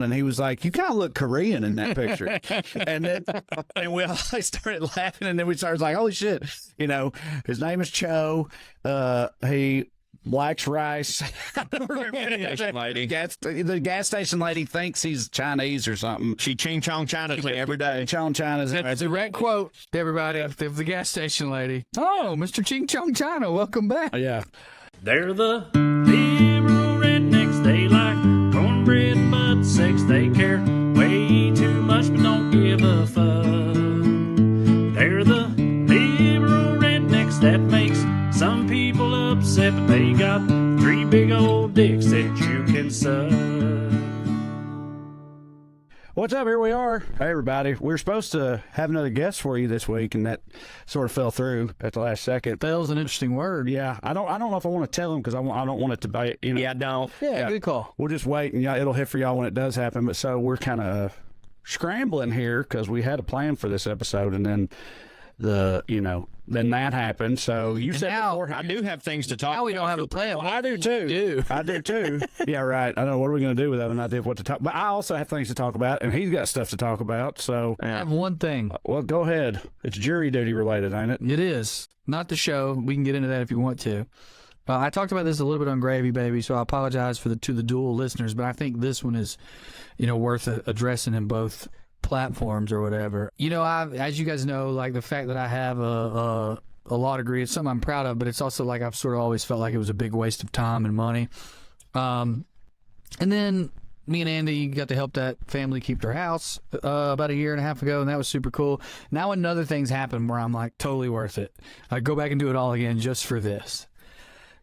And he was like, "You kind of look Korean in that picture." and we all started laughing, and then we started like, "Holy shit!" His name is Cho. He likes rice. The gas station lady thinks he's Chinese or something. She ching chong China to me every day. Chong China's a direct quote to everybody of the gas station lady. Oh, Mr. Ching Chong China, welcome back. Yeah. They're the liberal rednecks. They like cornbread and butt sex. They care way too much but don't give a fuck. They're the liberal rednecks that makes some people upset, but they got 3 big old dicks that you can suck. What's up? Here we are. Hey, everybody. We were supposed to have another guest for you this week, and that sort of fell through at the last second. Fell's an interesting word. Yeah. I don't know if I want to tell him because I don't want it to be. Yeah, don't. Yeah, good call. We'll just wait, and it'll hit for y'all when it does happen. But so we're kind of scrambling here because we had a plan for this episode, and then then that happened. So you said before, I do have things to talk about. Now we don't have a plan. Well, I do too. I do too. Yeah, right. I don't know what are we going to do with that, and I did what to talk. But I also have things to talk about, and he's got stuff to talk about. So I have one thing. Well, go ahead. It's jury duty related, ain't it? It is. Not the show. We can get into that if you want to. I talked about this a little bit on Gravy Baby, so I apologize to the dual listeners, but I think this one is, worth addressing in both platforms or whatever. As you guys know, like the fact that I have a law degree, it's something I'm proud of, but it's also like I've sort of always felt like it was a big waste of time and money. And then me and Andy got to help that family keep their house about 1.5 years ago, and that was super cool. Now when other things happen where I'm like, totally worth it. I go back and do it all again just for this.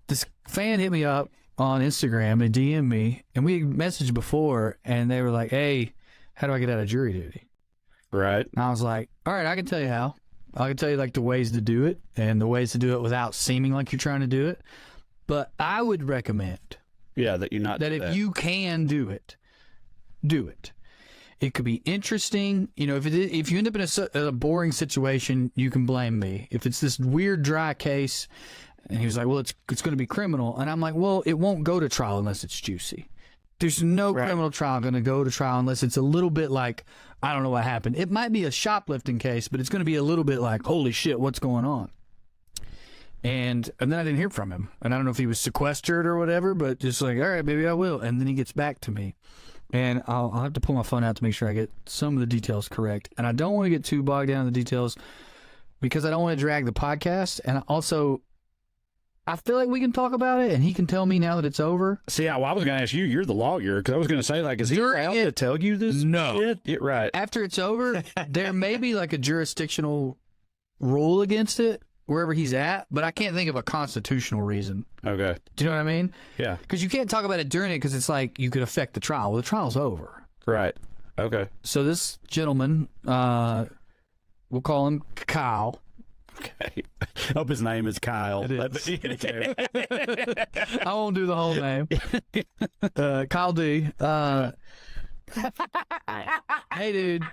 This fan hit me up on Instagram and DM'd me, and we messaged before, and they were like, "Hey, how do I get out of jury duty?" Right. And I was like, all right, I can tell you how. I can tell you like the ways to do it and the ways to do it without seeming like you're trying to do it. But I would recommend that you not that if you can do it, do it. It could be interesting. If you end up in a boring situation, you can blame me. If it's this weird dry case, and he was like, well, it's going to be criminal. And I'm like, well, it won't go to trial unless it's juicy. There's no criminal trial going to go to trial unless it's a little bit like, I don't know what happened. It might be a shoplifting case, but it's going to be a little bit like, holy shit, what's going on? And then I didn't hear from him. And I don't know if he was sequestered or whatever, but just like, all right, maybe I will. And then he gets back to me. And I'll have to pull my phone out to make sure I get some of the details correct. And I don't want to get too bogged down in the details because I don't want to drag the podcast. And also, I feel like we can talk about it, and he can tell me now that it's over. See, I was going to ask you. You're the lawyer, because I was going to say, like, is he out to tell you this? No. Shit? Yeah, right. After it's over, there may be like a jurisdictional rule against it wherever he's at, but I can't think of a constitutional reason. Okay. Do you know what I mean? Yeah. Because you can't talk about it during it because it's like you could affect the trial. Well, the trial's over. Right. Okay. So this gentleman, we'll call him Kyle. Okay. I hope his name is Kyle. It is. I won't do the whole name. Kyle D. Hey, dude.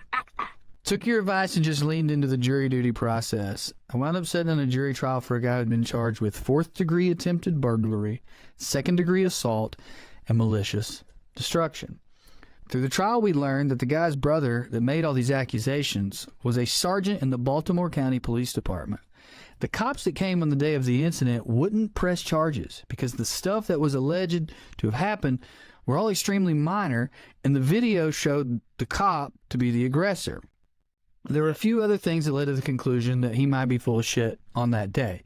Took your advice and just leaned into the jury duty process. I wound up setting on a jury trial for a guy who had been charged with 4th-degree attempted burglary, 2nd-degree assault, and malicious destruction. Through the trial, we learned that the guy's brother that made all these accusations was a sergeant in the Baltimore County Police Department. The cops that came on the day of the incident wouldn't press charges because the stuff that was alleged to have happened were all extremely minor, and the video showed the cop to be the aggressor. There were a few other things that led to the conclusion that he might be full of shit on that day.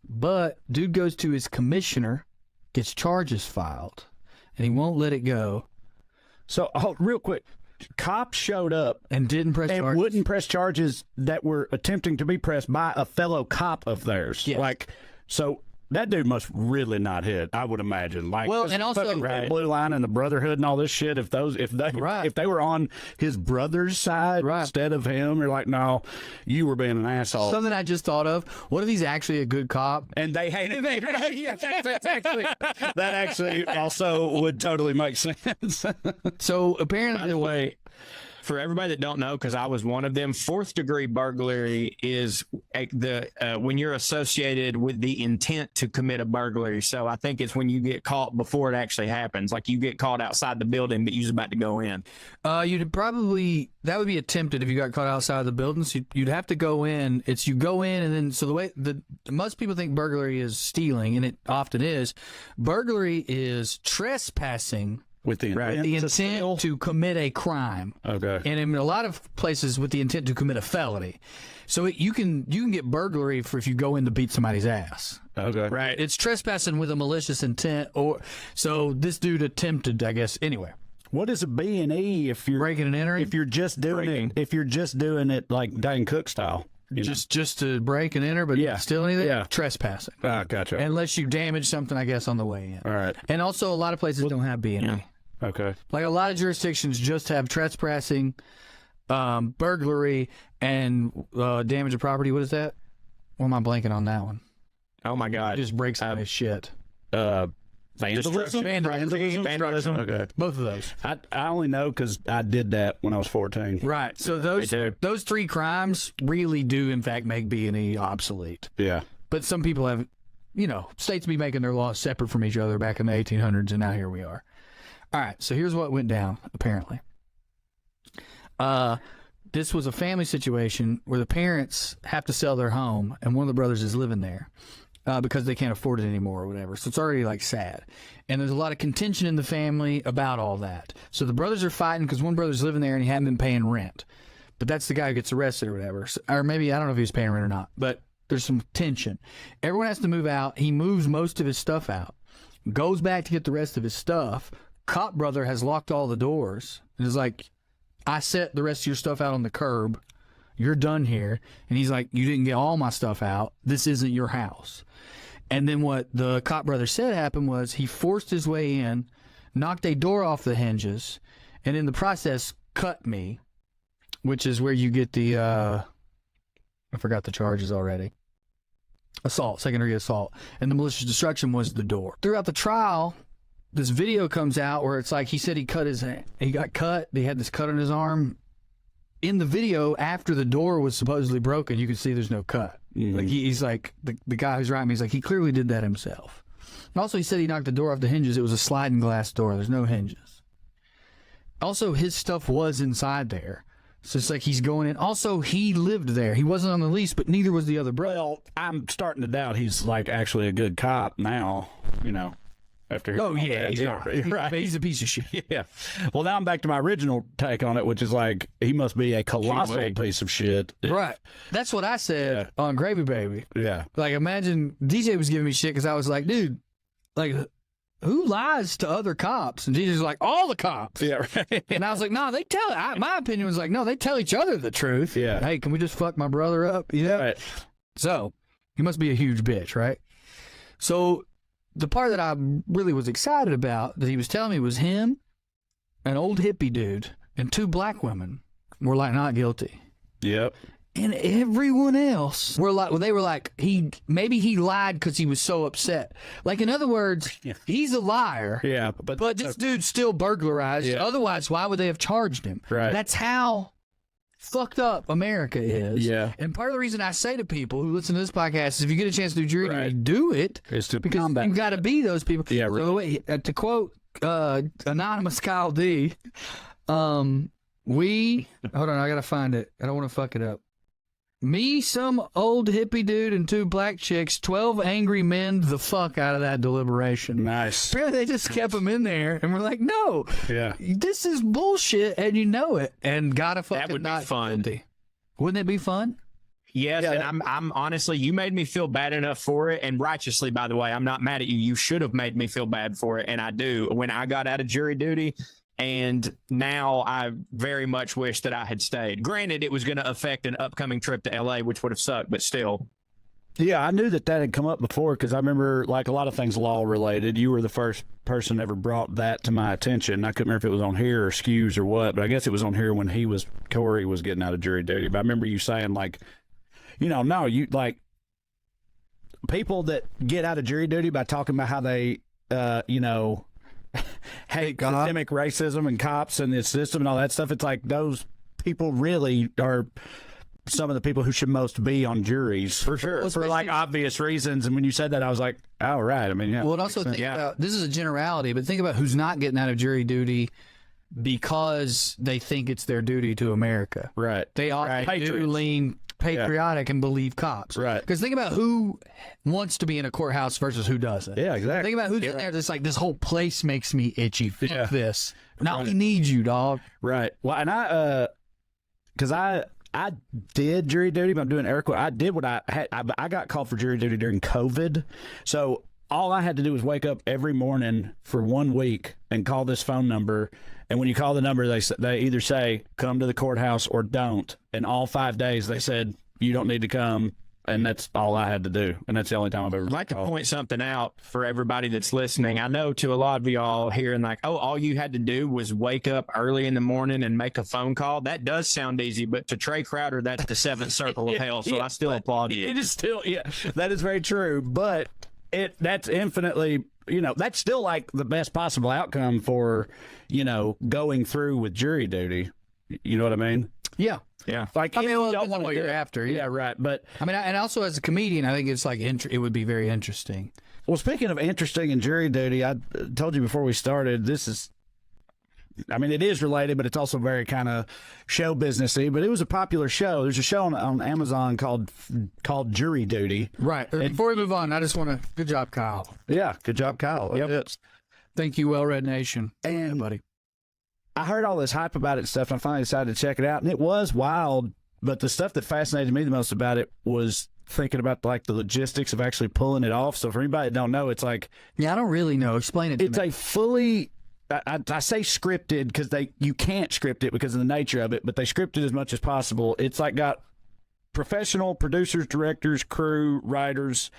But dude goes to his commissioner, gets charges filed, and he won't let it go. So, real quick, cops showed up and didn't press and charges. Wouldn't press charges that were attempting to be pressed by a fellow cop of theirs. Yes. So that dude must really not hit, I would imagine. Well, and also Blue Line and the Brotherhood and all this shit. If they were on his brother's side instead of him, they're like, no, you were being an asshole. Something I just thought of. What if he's actually a good cop? And they hate it. That actually also would totally make sense. So apparently, for everybody that don't know, because I was one of them, 4th degree burglary is when you're associated with the intent to commit a burglary. So I think it's when you get caught before it actually happens. Like you get caught outside the building, but you're about to go in. You'd probably, that would be attempted if you got caught outside the building. So you'd have to go in. It's you go in and then, so the way most people think burglary is stealing, and it often is. Burglary is trespassing with the intent, to commit a crime. Okay. And in a lot of places with the intent to commit a felony. So you can get burglary for if you go in to beat somebody's ass. Okay. Right. It's trespassing with a malicious intent, or so this dude attempted, I guess. Anyway. What is a B&E if you're breaking and entering? If you're just doing it like Dane Cook style. Just to break and enter, but steal anything? Yeah. Trespassing. Gotcha. Unless you damage something, I guess, on the way in. All right. And also, a lot of places don't have B&E. Yeah. Okay. Like a lot of jurisdictions just have trespassing, burglary, and damage of property. What is that? What am I blanking on that one? Oh my God. Just breaks somebody's shit. Vandalism? Vandalism. Okay. Both of those. I only know because I did that when I was 14. Right. So those 3 crimes really do, in fact, make B&E obsolete. Yeah. But some people have, states be making their laws separate from each other back in the 1800s, and now here we are. All right. So here's what went down, apparently. This was a family situation where the parents have to sell their home, and one of the brothers is living there. Because they can't afford it anymore or whatever. So it's already like sad. And there's a lot of contention in the family about all that. So the brothers are fighting because one brother's living there and he hadn't been paying rent. But that's the guy who gets arrested or whatever. So, or maybe, I don't know if he was paying rent or not. But there's some tension. Everyone has to move out. He moves most of his stuff out. Goes back to get the rest of his stuff. Cop brother has locked all the doors. And is like, I set the rest of your stuff out on the curb. You're done here. And he's like, you didn't get all my stuff out. This isn't your house. And then what the cop brother said happened was he forced his way in, knocked a door off the hinges, and in the process cut me, which is where you get the, I forgot the charges already. Assault, secondary assault. And the malicious destruction was the door. Throughout the trial, this video comes out where it's like he said he got cut, he had this cut on his arm. In the video, after the door was supposedly broken, you could see there's no cut. Mm-hmm. Like he's like, the guy who's writing me, he's like, he clearly did that himself. And also, he said he knocked the door off the hinges. It was a sliding glass door. There's no hinges. Also, his stuff was inside there. So it's like he's going in. Also, he lived there. He wasn't on the lease, but neither was the other brother. Well, I'm starting to doubt he's like actually a good cop now, after he's not. Right. He's a piece of shit. Yeah. Well, now I'm back to my original take on it, which is like he must be a colossal piece of shit. Right. That's what I said on Gravy Baby. Yeah. Like, imagine DJ was giving me shit because I was like, dude, like, who lies to other cops? And DJ's like, all the cops. Yeah. Right. And I was like, no, they tell. My opinion was like, no, they tell each other the truth. Yeah. Hey, can we just fuck my brother up? Right. So he must be a huge bitch, right? So the part that I really was excited about that he was telling me was him, an old hippie dude, and 2 black women were like not guilty. Yep. And everyone else were like, well, they were like, maybe he lied because he was so upset. Like, in other words, he's a liar. Yeah. But this dude's still burglarized. Yeah. Otherwise, why would they have charged him? Right. That's how fucked up America is. Yeah. And part of the reason I say to people who listen to this podcast is if you get a chance to do jury duty, do it. Is to because combat. you've got to be those people. Yeah. So wait, to quote anonymous Kyle D, hold on, I got to find it. I don't want to fuck it up. Me, some old hippie dude, and 2 black chicks, 12 angry men the fuck out of that deliberation. Nice. Apparently they just kept them in there, and we're like, no, this is bullshit, and you know it, and gotta fucking That would not be fun. guilty. Wouldn't it be fun? Yes, and I'm honestly, you made me feel bad enough for it, and righteously, by the way. I'm not mad at you. You should have made me feel bad for it, and I do. When I got out of jury duty, and now I very much wish that I had stayed. Granted, it was going to affect an upcoming trip to LA, which would have sucked, but still. Yeah, I knew that had come up before because I remember, like, a lot of things law related. You were the first person that ever brought that to my attention. I couldn't remember if it was on here or Skews or what, but I guess it was on here when Corey was getting out of jury duty. But I remember you saying, like, no, you, like, people that get out of jury duty by talking about how they, hate systemic racism and cops and the system and all that stuff. It's like those people really are some of the people who should most be on juries for sure, for like obvious reasons. And when you said that, I was like, oh, right. I mean, yeah. Well, and also think about, this is a generality, but think about who's not getting out of jury duty because they think it's their duty to America. Right. They ought to lean patriotic and believe cops. Right. Because think about who wants to be in a courthouse versus who doesn't. Yeah, exactly. Think about who's in there. It's like, this whole place makes me itchy. Fuck this. Now we need you, dog. Right. Well, and because I did jury duty, but I'm doing air quotes. I did what I had. I got called for jury duty during COVID. So all I had to do was wake up every morning for 1 week and call this phone number. And when you call the number, they either say, come to the courthouse or don't. And all 5 days they said, you don't need to come. And that's all I had to do. And that's the only time I've ever I'd like to point something out for everybody that's listening. I know to a lot of y'all hearing like, oh, all you had to do was wake up early in the morning and make a phone call. That does sound easy, but to Trae Crowder, that's the seventh circle of hell. So I still applaud you. It is still, that is very true. But that's infinitely, that's still like the best possible outcome for, going through with jury duty. You know what I mean? Yeah. Yeah. Like, I mean, well, depends on what you're after. Yeah, right. But I mean, and also as a comedian, I think it's like it would be very interesting. Well, speaking of interesting and jury duty, I told you before we started, it is related, but it's also very kind of show businessy. But it was a popular show. There's a show on Amazon called Jury Duty. Right. Before we move on, I just want to, good job, Kyle. Yeah, good job, Kyle. Yep. Thank you, WellRED Nation. And buddy. I heard all this hype about it and stuff, and I finally decided to check it out, and it was wild. But the stuff that fascinated me the most about it was thinking about like the logistics of actually pulling it off. So for anybody that don't know, it's like, yeah, I don't really know. Explain it to me. It's a fully, I say scripted because you can't script it because of the nature of it, but they script it as much as possible. It's like got professional producers, directors, crew, writers,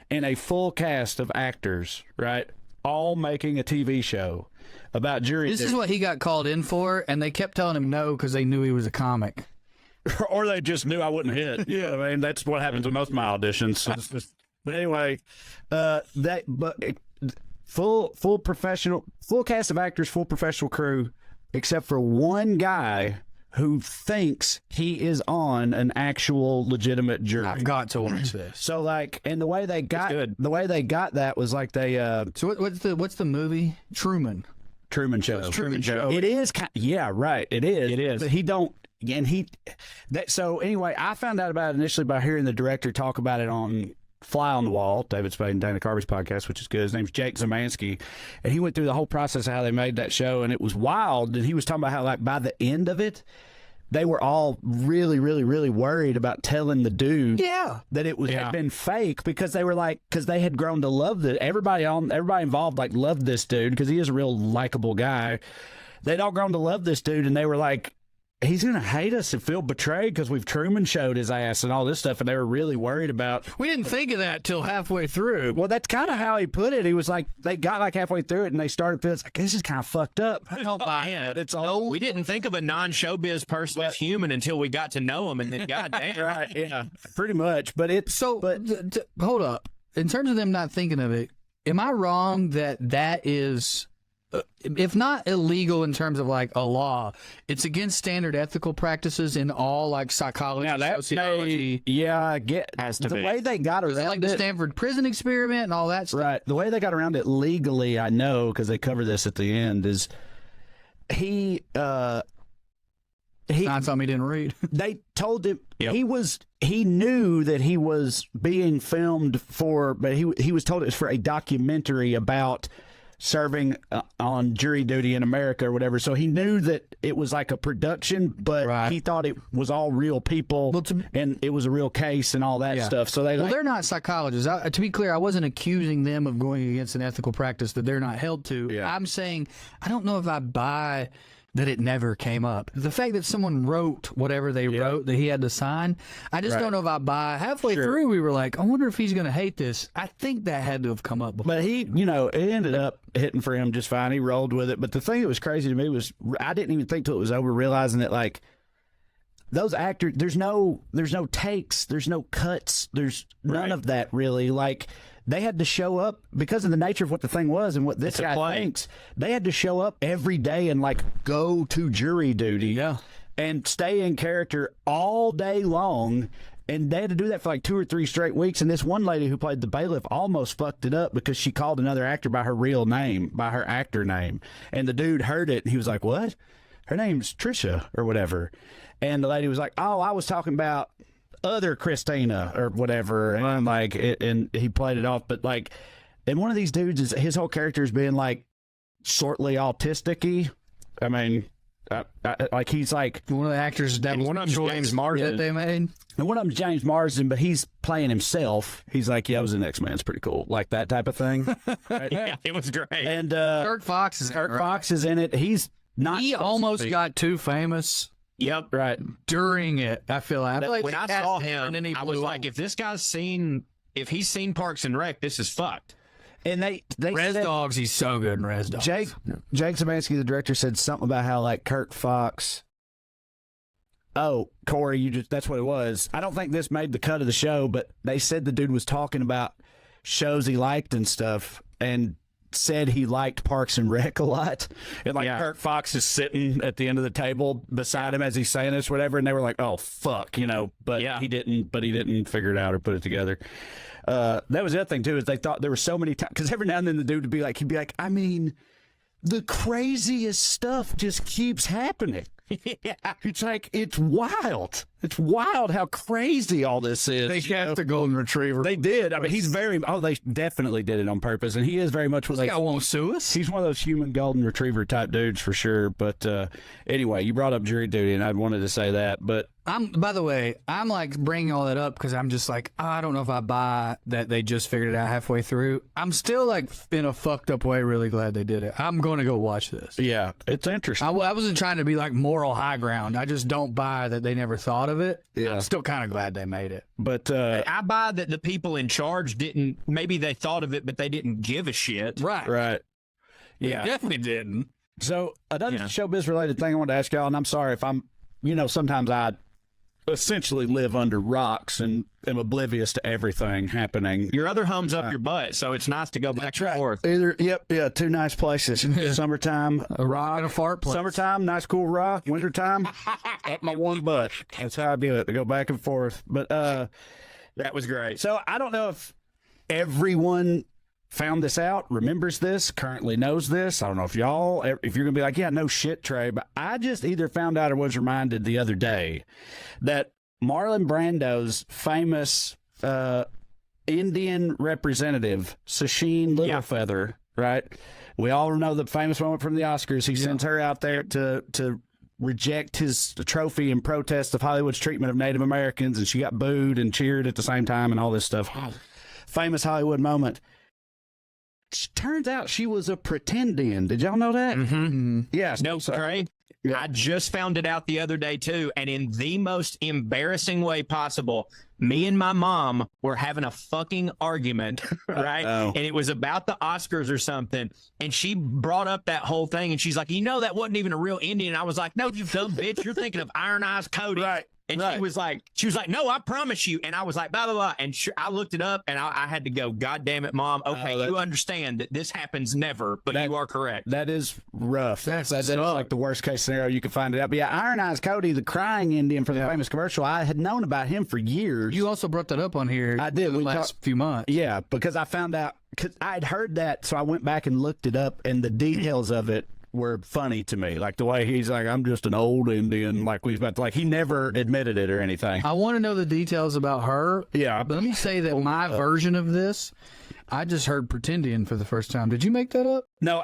and a full cast of actors, right? All making a TV show about jury. This is what he got called in for, and they kept telling him no because they knew he was a comic. Or they just knew I wouldn't hit. Yeah, I mean, that's what happens with most of my auditions. But anyway, full professional, full cast of actors, full professional crew, except for one guy who thinks he is on an actual legitimate jury. I've got to watch this. So like, and the way they got that was like they. So what's the movie? Truman Show. Truman Show. It is. Yeah, right. It is. It is. But he don't. And so anyway, I found out about it initially by hearing the director talk about it on Fly on the Wall, David Spade and Dana Carvey's podcast, which is good. His name's Jake Zemansky, and he went through the whole process of how they made that show, and it was wild. And he was talking about how, like, by the end of it, they were all really, really, really worried about telling the dude that it had been fake because they were like, because they had grown to love everybody involved like loved this dude because he is a real likable guy. They'd all grown to love this dude, and they were like, he's going to hate us and feel betrayed because we've Truman showed his ass and all this stuff. And they were really worried about. We didn't think of that till halfway through. Well, that's kind of how he put it. He was like, they got like halfway through it and they started feeling like, this is kind of fucked up. It's all. We didn't think of a non-showbiz person as human until we got to know him. And then, goddamn. Right. Yeah, pretty much. But it's so, hold up. In terms of them not thinking of it, am I wrong that is, if not illegal in terms of like a law, it's against standard ethical practices in all like psychology, sociology. I get has to the be. way they got around like the Stanford prison experiment and all that stuff. Right. The way they got around it legally, I know because they cover this at the end, is he not something he didn't read. They told him he knew that he was being filmed but he was told it was for a documentary about serving on jury duty in America or whatever. So he knew that it was like a production, but he thought it was all real people and it was a real case and all that stuff. So they're not psychologists. To be clear, I wasn't accusing them of going against an ethical practice that they're not held to. Yeah. I'm saying I don't know if I buy that it never came up. The fact that someone wrote whatever they wrote that he had to sign, I just don't know if I buy. Halfway through, we were like, I wonder if he's going to hate this. I think that had to have come up before. But he, it ended up hitting for him just fine. He rolled with it. But the thing that was crazy to me was I didn't even think till it was over, realizing that like those actors, there's no takes, there's no cuts, there's none of that really. Like they had to show up because of the nature of what the thing was and what this guy thinks. They had to show up every day and like go to jury duty. Yeah. and stay in character all day long. And they had to do that for like 2 or 3 straight weeks. And this one lady who played the bailiff almost fucked it up because she called another actor by her real name, by her actor name. And the dude heard it and he was like, what? Her name's Trisha or whatever. And the lady was like, oh, I was talking about other Christina or whatever. And I'm like, and he played it off. But like, and one of these dudes is his whole character is being like shortly autistic-y. I mean, like he's like one of the actors that one of them James Marsden that they made. And one of them's James Marsden, but he's playing himself. He's like, yeah, I was in X-Men. It's pretty cool. Like that type of thing. Right? Yeah, it was great. And Kirk Fox is in it. He's not. He almost got too famous. Yep. Right. During it, I feel like when I saw him, I was like, if he's seen Parks and Rec, this is fucked. And they Res said, Dogs, he's so good in Res Dogs. Jake Szymanski, the director, said something about how like Kirk Fox. Oh, Corey, that's what it was. I don't think this made the cut of the show, but they said the dude was talking about shows he liked and stuff and said he liked Parks and Rec a lot. And like Kirk Fox is sitting at the end of the table beside him as he's saying this, whatever, and they were like, oh, fuck, but he didn't figure it out or put it together. That was the other thing, too, is they thought there were so many times, because every now and then the dude would be like, I mean, the craziest stuff just keeps happening. Yeah. It's like, it's wild. It's wild how crazy all this is. They got the golden retriever. They did. I mean, they definitely did it on purpose. And he is very much what this guy won't sue us. He's one of those human golden retriever type dudes for sure. But anyway, you brought up jury duty, and I wanted to say that. But by the way, I'm like bringing all that up because I'm just like, I don't know if I buy that they just figured it out halfway through. I'm still like in a fucked up way really glad they did it. I'm going to go watch this. Yeah, it's interesting. I wasn't trying to be like moral high ground. I just don't buy that they never thought of it. Yeah. I'm still kind of glad they made it. But I buy that the people in charge didn't, maybe they thought of it, but they didn't give a shit. Right. Yeah. They definitely didn't. So another showbiz related thing I wanted to ask y'all, and I'm sorry if I'm, sometimes I essentially live under rocks and am oblivious to everything happening. Your other home's up your butt, so it's nice to go back and forth. Two nice places. Summertime, a rock and a fart place. Summertime, nice cool rock. Wintertime, at my one butt. That's how I do it. To go back and forth. But that was great. So I don't know if everyone found this out, remembers this, currently knows this. I don't know if you're gonna be like, yeah, no shit, Trae, but I just either found out or was reminded the other day that Marlon Brando's famous Indian representative, Sacheen Littlefeather, right? We all know the famous moment from the Oscars. He sends her out there to reject his trophy in protest of Hollywood's treatment of Native Americans, and she got booed and cheered at the same time and all this stuff. Famous Hollywood moment. Turns out she was a pretendian. Did y'all know that? Mm-hmm. Yes. No, Trae. Yeah. I just found it out the other day, too. And in the most embarrassing way possible, me and my mom were having a fucking argument, right? And it was about the Oscars or something. And she brought up that whole thing. And she's like, that wasn't even a real Indian. I was like, no, you dumb bitch. You're thinking of Iron Eyes Cody. Right. And she was like, no, I promise you. And I was like, blah, blah, blah. And I looked it up and I had to go, God damn it, Mom. Okay, you understand that this happens never, but you are correct. That is rough. That's like the worst case scenario you could find it out. But yeah, Iron Eyes Cody, the crying Indian from the famous commercial, I had known about him for years. You also brought that up on here. I did. The last few months. Yeah, because I found out, because I'd heard that, so I went back and looked it up, and the details of it were funny to me, like the way he's like, I'm just an old Indian, like he never admitted it or anything. I want to know the details about her. Yeah, but let me say that my version of this, I just heard Pretendian for the first time. Did you make that up? No,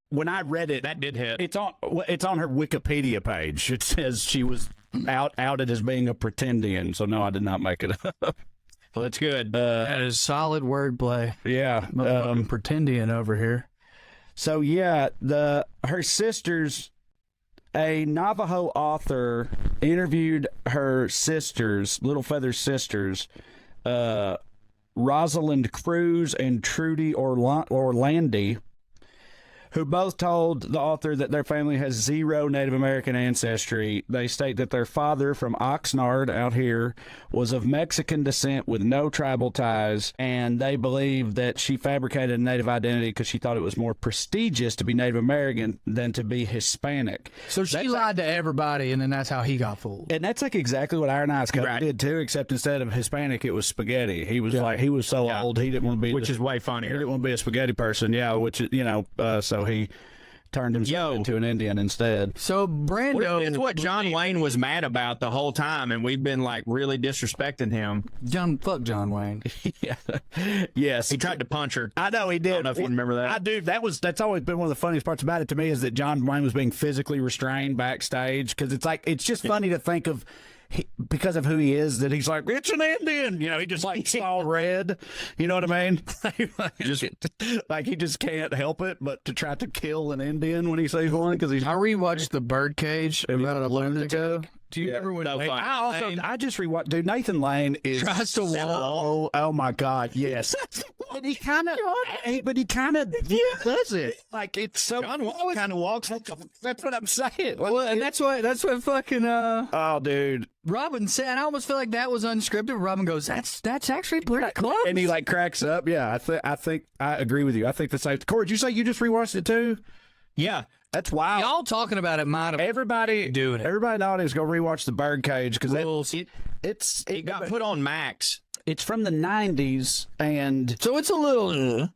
when I read it, that did hit. It's on her Wikipedia page. It says she was outed as being a Pretendian. So no, I did not make it up. Well, that's good. That is solid wordplay. Yeah, Pretendian over here. So yeah, her sisters, a Navajo author interviewed her sisters, Littlefeather's sisters, Rosalind Cruz and Trudy Orlandi, who both told the author that their family has zero Native American ancestry. They state that their father from Oxnard out here was of Mexican descent with no tribal ties, and they believe that she fabricated a Native identity because she thought it was more prestigious to be Native American than to be Hispanic. So she lied to everybody, and then that's how he got fooled. And that's like exactly what Iron Eyes Cody did too, except instead of Hispanic, it was spaghetti. He was he was so old, he didn't want to be, which is way he funnier. didn't want to be a spaghetti person. Yeah, which is, so he turned himself into an Indian instead. So Brando, It's what John Wayne was mad about the whole time, and we've been like really disrespecting him. fuck John Wayne. Yeah. Yes, He tried to punch her. I know he did. I don't know if you remember that. I do. That's always been one of the funniest parts about it to me is that John Wayne was being physically restrained backstage because it's just funny to think of. Because of who he is, that he's like, it's an Indian. He just like saw red. You know what I mean? Like he just can't help it but to try to kill an Indian when he sees one because he's. I rewatched the Birdcage about a month ago. Do you ever when I just rewatched. Dude, Nathan Lane is tries to walk? Oh my God, yes. And he kind of does it. Like it's so. John kind of walks. That's what I'm saying. Well, and that's what fucking Oh, dude. Robin said. And I almost feel like that was unscripted. Robin goes, "That's actually pretty close." And he like cracks up. Yeah, I think I agree with you. I think the same. Corey, did you say you just rewatched it too? Yeah. That's wild. Y'all talking about it might have Everybody doing it. Everybody in the audience go rewatch the Birdcage because It got put on Max. It's from the 90s and so it's a little.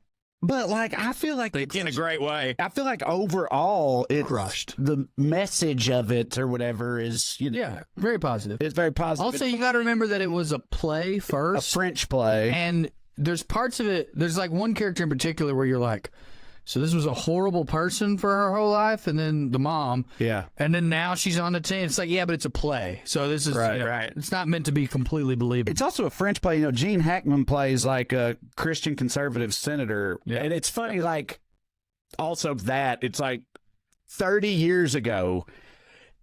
but like I feel like In a great way. I feel like overall it Crushed. the message of it or whatever is Very positive. it's very positive. Also, you got to remember that it was a play a first, French play. and there's parts of it. There's like one character in particular where you're like, so this was a horrible person for her whole life, and then the mom, and then now she's on the team. It's like, but it's a play, so this is Right. It's not meant to be completely believable. It's also a French play. Gene Hackman plays like a Christian conservative senator. Yeah. And it's funny, like, also that it's like 30 years ago,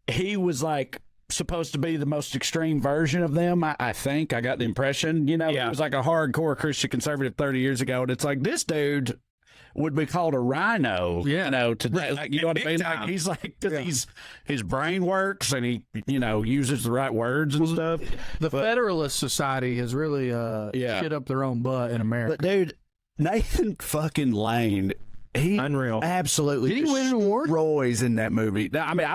he was like supposed to be the most extreme version of them. I think I got the impression, he was like a hardcore Christian conservative 30 years ago. And it's like this dude would be called a rhino, today. Like, you know what I mean? Like, he's like, his brain works and he, uses the right words and stuff. The Federalist Society has really shit up their own butt in America. But dude, Nathan fucking Lane, he Unreal. absolutely Did he win an award? destroys in that movie. Now, I mean,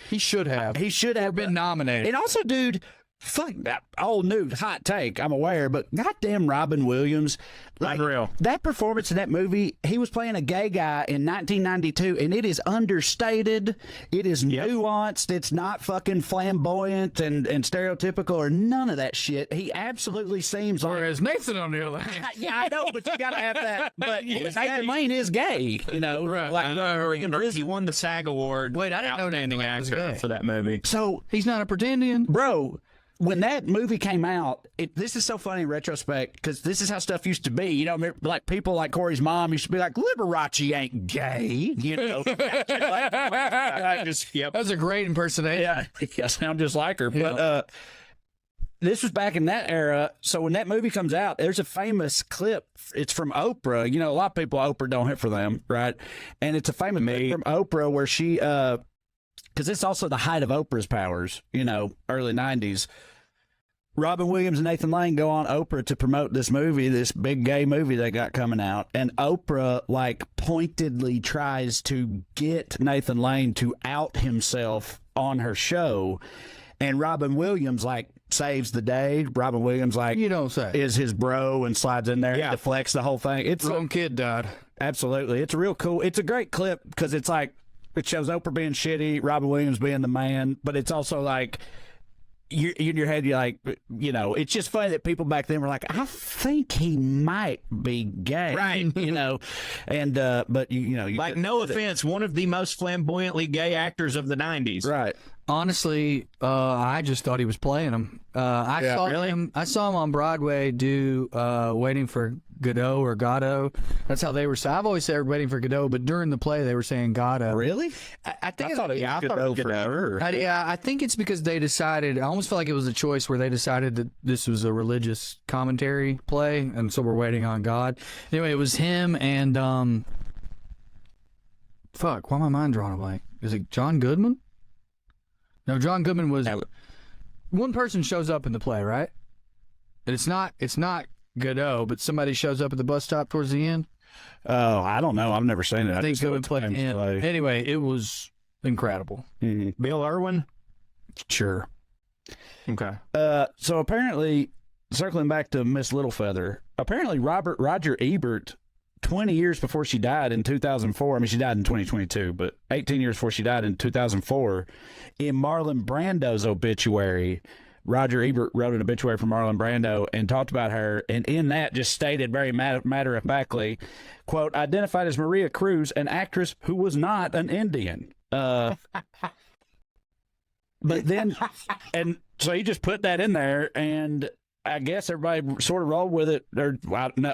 He should have. he should have been nominated. And also, dude, fuck that old new hot take. I'm aware, but goddamn Robin Williams, like, Unreal. That performance in that movie, he was playing a gay guy in 1992, and it is understated. It is nuanced. It's not fucking flamboyant and stereotypical or none of that shit. He absolutely seems like. Whereas Nathan on the other hand. Yeah, I know, but you gotta have that. But Nathan Lane is gay, Right. Like, He won the SAG Award. Wait, I didn't know Outstanding Nathan Lane was actor gay. for that movie. so He's not a pretendian. bro, when that movie came out, this is so funny in retrospect because this is how stuff used to be. Like people like Corey's mom used to be like, Liberace ain't gay. That's a great impersonation. Yeah, I sound just like her. But this was back in that era. So when that movie comes out, there's a famous clip. It's from Oprah. A lot of people, Oprah don't hit for them, right? And it's a famous clip from Oprah where she, because it's also the height of Oprah's powers, early 90s. Robin Williams and Nathan Lane go on Oprah to promote this movie, this big gay movie they got coming out. And Oprah, like, pointedly tries to get Nathan Lane to out himself on her show. And Robin Williams, like, saves the day. Robin Williams, like, You don't say. is his bro and slides in there. Yeah. Deflects the whole thing. It's Wrong kid died. absolutely. It's a real cool. It's a great clip because it's like, it shows Oprah being shitty, Robin Williams being the man, but it's also like, you in your head, you're like, it's just funny that people back then were like, I think he might be gay, Right. and but Like, no offense, one of the most flamboyantly gay actors of the 90s. right. Honestly, I just thought he was playing him. I saw him on Broadway do Waiting for Godot or Godot. That's how they were saying. I've always said Waiting for Godot, but during the play they were saying Godot. Really? I think I thought it was Godot for sure. I think it's because they decided. I almost feel like it was a choice where they decided that this was a religious commentary play, and so we're waiting on God. Anyway, it was him and fuck, why am I mind drawing a blank? Is it John Goodman? No, John Goodman was one person shows up in the play, right? And it's not Godot, but somebody shows up at the bus stop towards the end. Oh, I don't know. I've never seen it. I think Goodman played him. Anyway, it was incredible. Mm-hmm. Bill Irwin? Sure. Okay. So apparently, circling back to Miss Littlefeather, apparently Roger Ebert, 20 years before she died in 2004, I mean, she died in 2022, but 18 years before she died in 2004, in Marlon Brando's obituary, Roger Ebert wrote an obituary for Marlon Brando and talked about her, and in that just stated very matter-of-factly, quote, identified as Maria Cruz, an actress who was not an Indian. But then, and so he just put that in there, and I guess everybody sort of rolled with it. Or no,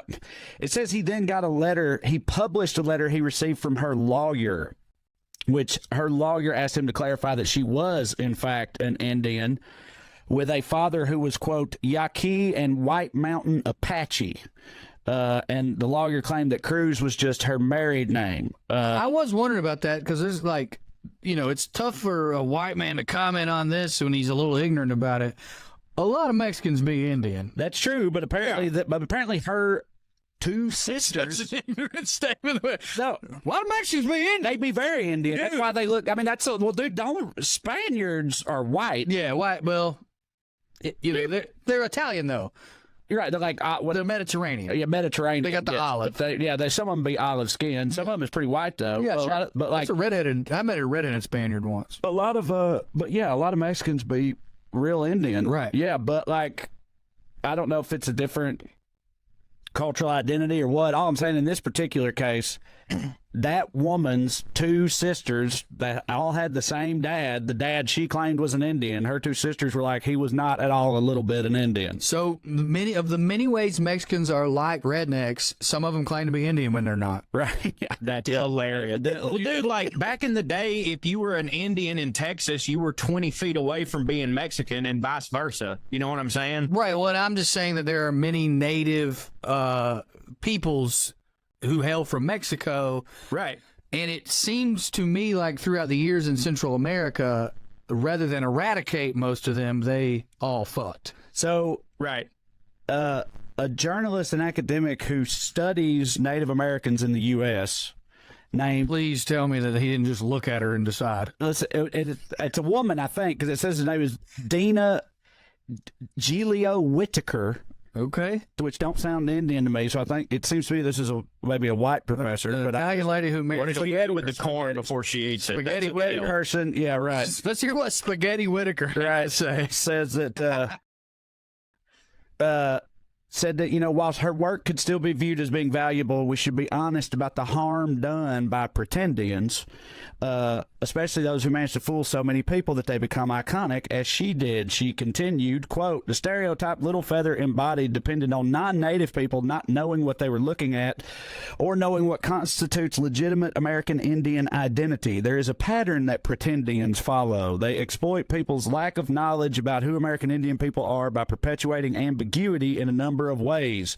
it says he then got a letter. He published a letter he received from her lawyer, which her lawyer asked him to clarify that she was, in fact, an Indian with a father who was, quote, Yaqui and White Mountain Apache. And the lawyer claimed that Cruz was just her married name. I was wondering about that because there's like, you know, it's tough for a white man to comment on this when he's a little ignorant about it. A lot of Mexicans be Indian. That's true, but apparently her two sisters. That's an ignorant statement. No, A lot of Mexicans be Indian. they be very Indian. That's why they look. I mean, that's well, dude. The only Spaniards are white. Yeah, white. Well, you know, they're Italian though. You're right. They're like They're Mediterranean. Yeah, Mediterranean. They got the olive. But some of them be olive skin. Some of them is pretty white though. Yeah, sure. But like That's a redheaded. I met a redheaded Spaniard once. a lot of but yeah, a lot of Mexicans be real Indian. Right. Yeah, but like I don't know if it's a different cultural identity or what. All I'm saying in this particular case, that woman's two sisters that all had the same dad, the dad she claimed was an Indian, her two sisters were like, he was not at all a little bit an Indian. So many ways Mexicans are like rednecks, some of them claim to be Indian when they're not. Right. Yeah. That's hilarious. Well, dude, like back in the day, if you were an Indian in Texas, you were 20 feet away from being Mexican and vice versa. You know what I'm saying? Right. Well, I'm just saying that there are many native peoples who hail from Mexico. Right. And it seems to me like throughout the years in Central America, rather than eradicate most of them, they all fucked. So Right. a journalist and academic who studies Native Americans in the U.S. named... Please tell me that he didn't just look at her and decide. Listen, it's a woman, I think, because it says his name is Dina Gilio Whitaker, Okay. which don't sound Indian to me. So I think it seems to me this is maybe a white professor. The But Italian lady who married Spaghetti with the corn before she eats it. Spaghetti a Whitaker. person, yeah, right, Let's hear what Spaghetti Whitaker had to say. says that said that, you know, whilst her work could still be viewed as being valuable, we should be honest about the harm done by pretendians, especially those who manage to fool so many people that they become iconic, as she did. She continued, quote, the stereotype Littlefeather embodied depended on non-native people not knowing what they were looking at or knowing what constitutes legitimate American Indian identity. There is a pattern that pretendians follow. They exploit people's lack of knowledge about who American Indian people are by perpetuating ambiguity in a number of ways.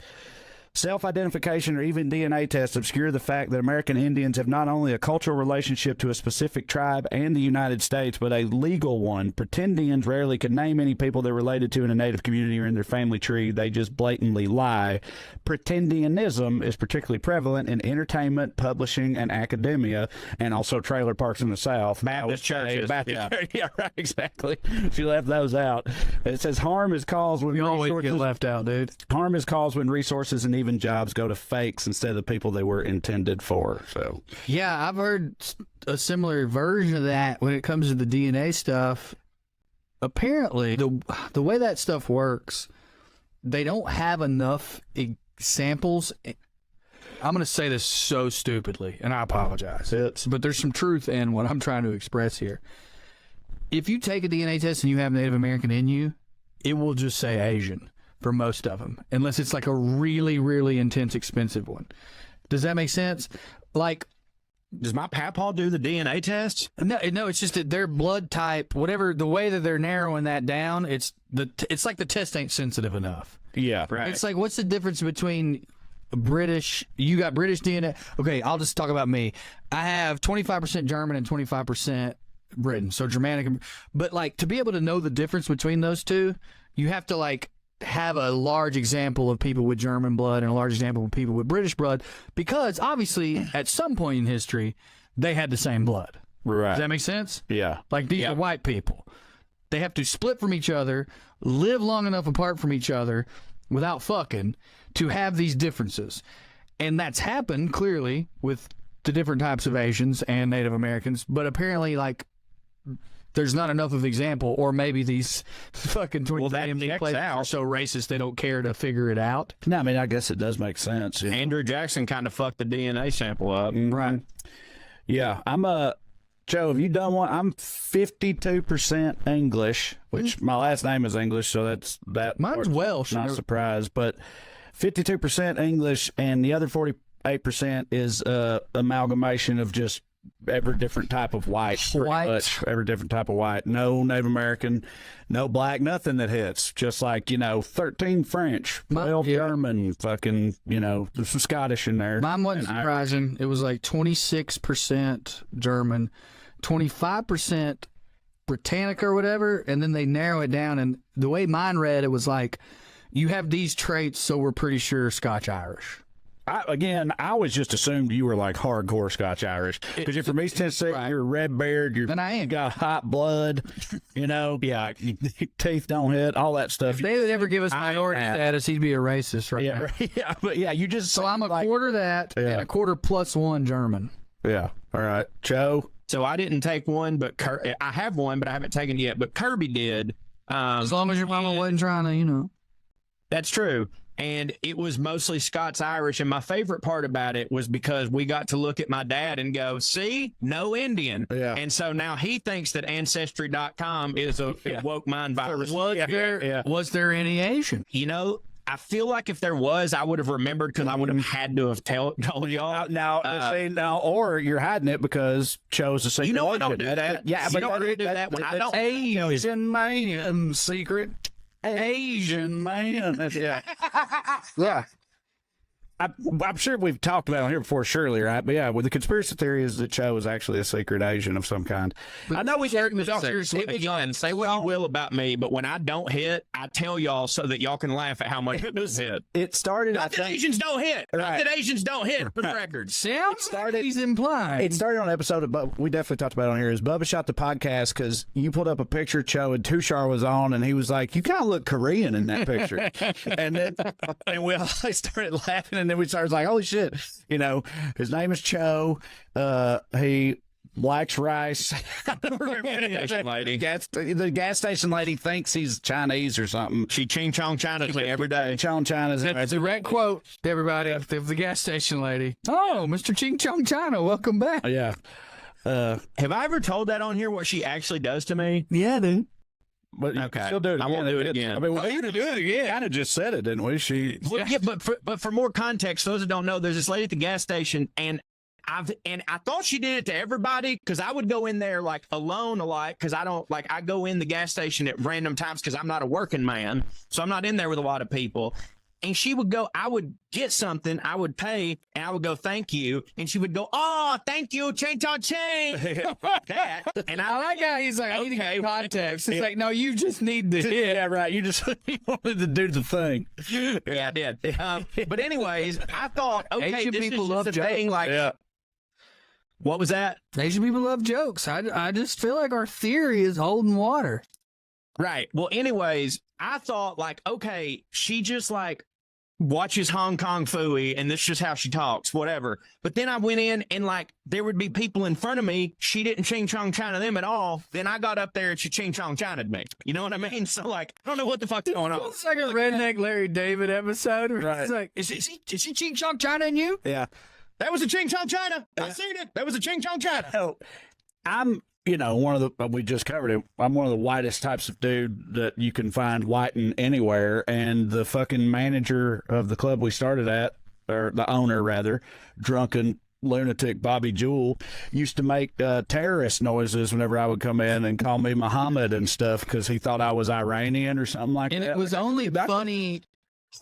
Self-identification or even DNA tests obscure the fact that American Indians have not only a cultural relationship to a specific tribe and the United States, but a legal one. Pretendians rarely can name any people they're related to in a native community or in their family tree. They just blatantly lie. Pretendianism is particularly prevalent in entertainment, publishing, and academia, and also trailer parks in the South. Baptist churches. Yeah, right, exactly. She left those out. It says harm is caused when You always get left out, dude. harm is caused when resources and even jobs go to fakes instead of the people they were intended for. So Yeah, I've heard a similar version of that when it comes to the DNA stuff. Apparently, the way that stuff works, they don't have enough samples. I'm going to say this so stupidly, and I apologize. But there's some truth in what I'm trying to express here. If you take a DNA test and you have Native American in you, it will just say Asian for most of them, unless it's like a really, really intense, expensive one. Does that make sense? Like, Does my papaw do the DNA test? no, it's just that their blood type, whatever, the way that they're narrowing that down, it's like the test ain't sensitive enough. yeah, Right. It's like, what's the difference between British. You got British DNA. Okay, I'll just talk about me. I have 25% German and 25% Britain, so Germanic. But like to be able to know the difference between those two, you have to like have a large example of people with German blood and a large example of people with British blood, because obviously at some point in history they had the same blood. Right. Does that make sense? Yeah. Like these are white people. They have to split from each other, live long enough apart from each other without fucking to have these differences. And that's happened clearly with the different types of Asians and Native Americans, but apparently like there's not enough of example, or maybe these fucking 23andMe places are so racist they don't care to figure it out. No, I mean, I guess it does make sense. Yeah. Andrew Jackson kind of fucked the DNA sample up. Right. Yeah, I'm Joe, have you done one? I'm 52% English, which my last name is English, so that's that. Mine's Welsh. Not surprised, but 52% English, and the other 48% is amalgamation of just every different type of white. Pretty much, every different type of white. No Native American, no black, nothing that hits. Just like, 13 French, 12 German, fucking, there's some Scottish in there. Mine wasn't surprising. It was like 26% German, 25% Britannica or whatever, and then they narrow it down. And the way mine read, it was like, you have these traits, so we're pretty sure Scotch-Irish. I always just assumed you were like hardcore Scotch-Irish. Because you're from East Tennessee, you're red-beard, Then I am. you got hot blood, yeah, your teeth don't hit, all that stuff. If they would ever give us minority status, he'd be a racist right now. Yeah, but yeah, you just... So I'm a quarter that and a quarter plus one German. Yeah, all right. Joe? So I didn't take one, but I have one, but I haven't taken it yet. But Kirby did. As long as your mama wasn't trying to, That's true. And it was mostly Scots-Irish. And my favorite part about it was because we got to look at my dad and go, see, no Indian. Yeah. And so now he thinks that Ancestry.com is a woke mind virus. Was there any Asian? I feel like if there was, I would have remembered, because I would have had to have told y'all. Now, or you're hiding it because Joe's a secret. I don't do that. Yeah, but you don't do that when I don't. Asian man, secret Asian man. Yeah. Yeah. I'm sure we've talked about it here before, surely, right? But yeah, with the conspiracy theory is that Cho is actually a secret Asian of some kind. But I know we talk seriously again. Say what you will about me, but when I don't hit, I tell y'all so that y'all can laugh at how much it does hit. It started. Not that Asians don't hit. Not that Asians don't hit. For the record, he's implying. It started on an episode of, we definitely talked about it on here. Is Bubba Shot the podcast, because you pulled up a picture of Cho and Tushar was on, and he was like, "You kind of look Korean in that picture," and we all started laughing, and then we started like, "Holy shit!" His name is Cho. He likes rice. The gas station lady thinks he's Chinese or something. She ching chong China to me every day. Chong China's That's a direct quote to everybody of the gas station lady. Oh, Mr. Ching Chong China, welcome back. Yeah. Have I ever told that on here, what she actually does to me? Yeah, dude. But okay, she'll do it again. I won't do it again. I mean, we're going to do it again. Kind of just said it, didn't we? Yeah, but for more context, those that don't know, there's this lady at the gas station, and I thought she did it to everybody, because I would go in there like alone a lot, because I go in the gas station at random times because I'm not a working man, so I'm not in there with a lot of people. And she would go, I would get something, I would pay, and I would go, thank you. And she would go, oh, thank you, ching chong ching. That. And I like how he's like, I need to get context. It's like, no, you just need to hit. Yeah, right. You wanted to do the thing. Yeah, I did. But anyways, I thought, okay, Asian this people is love just a thing. Like, what was that? Asian people love jokes. I just feel like our theory is holding water. Right. Well, anyways, I thought like, okay, she just like watches Hong Kong Phooey, and this is just how she talks, whatever. But then I went in, and like there would be people in front of me. She didn't ching chong China them at all. Then I got up there and she ching chong China me. You know what I mean? So like, I don't know what the fuck's going on. It's like a redneck Larry David episode. Right. It's like, is she ching chong China in you? Yeah. That was a ching chong China. I seen it. That was a ching chong China. So, I'm one of the, we just covered it. I'm one of the whitest types of dude that you can find white in anywhere. And the fucking manager of the club we started at, or the owner rather, drunken lunatic Bobby Jewell, used to make terrorist noises whenever I would come in and call me Muhammad and stuff, because he thought I was Iranian or something like that. And it was only funny